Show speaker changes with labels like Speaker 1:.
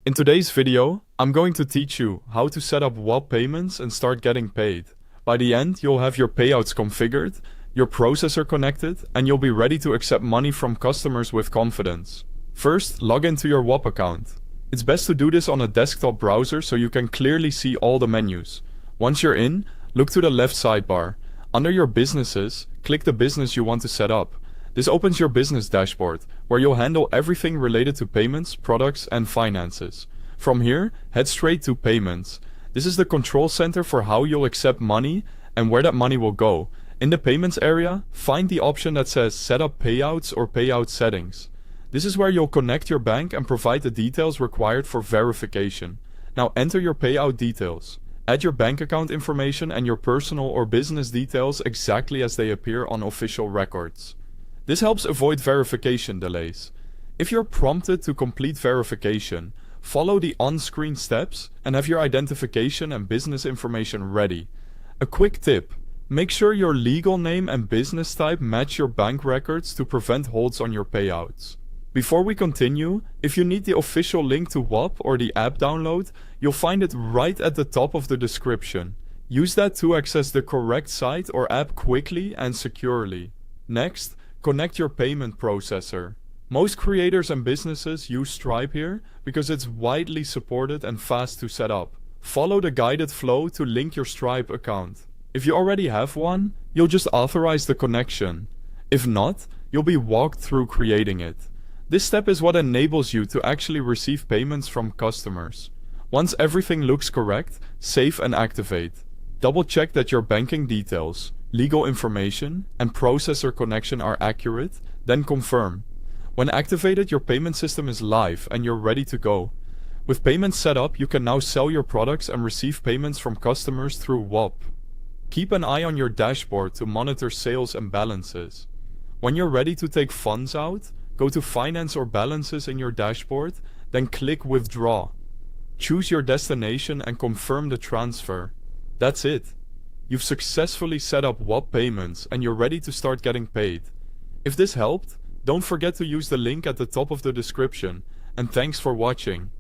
Speaker 1: In today's video, I'm going to teach you how to set up Whop payments and start getting paid. By the end, you'll have your payouts configured, your processor connected, and you'll be ready to accept money from customers with confidence. First, log into your Whop account. It's best to do this on a desktop browser so you can clearly see all the menus. Once you're in, look to the left sidebar. Under your businesses, click the business you want to set up. This opens your business dashboard, where you'll handle everything related to payments, products, and finances. From here, head straight to payments. This is the control center for how you'll accept money and where that money will go. In the payments area, find the option that says Set up Payouts or Payout Settings. This is where you'll connect your bank and provide the details required for verification. Now enter your payout details. Add your bank account information and your personal or business details exactly as they appear on official records. This helps avoid verification delays. If you're prompted to complete verification, follow the on-screen steps and have your identification and business information ready. A quick tip: make sure your legal name and business type match your bank records to prevent holds on your payouts. Before we continue, if you need the official link to Whop or the app download, you'll find it right at the top of the description. Use that to access the correct site or app quickly and securely. Next, connect your payment processor. Most creators and businesses use Stripe here because it's widely supported and fast to set up. Follow the guided flow to link your Stripe account. If you already have one, you'll just authorize the connection. If not, you'll be walked through creating it. This step is what enables you to actually receive payments from customers. Once everything looks correct, save and activate. Double check that your banking details, legal information, and processor connection are accurate, then confirm. When activated, your payment system is live and you're ready to go. With payments set up, you can now sell your products and receive payments from customers through Whop. Keep an eye on your dashboard to monitor sales and balances. When you're ready to take funds out, go to Finance or Balances in your dashboard, then click Withdraw. Choose your destination and confirm the transfer. That's it. You've successfully set up Whop payments and you're ready to start getting paid. If this helped, don't forget to use the link at the top of the description, and thanks for watching.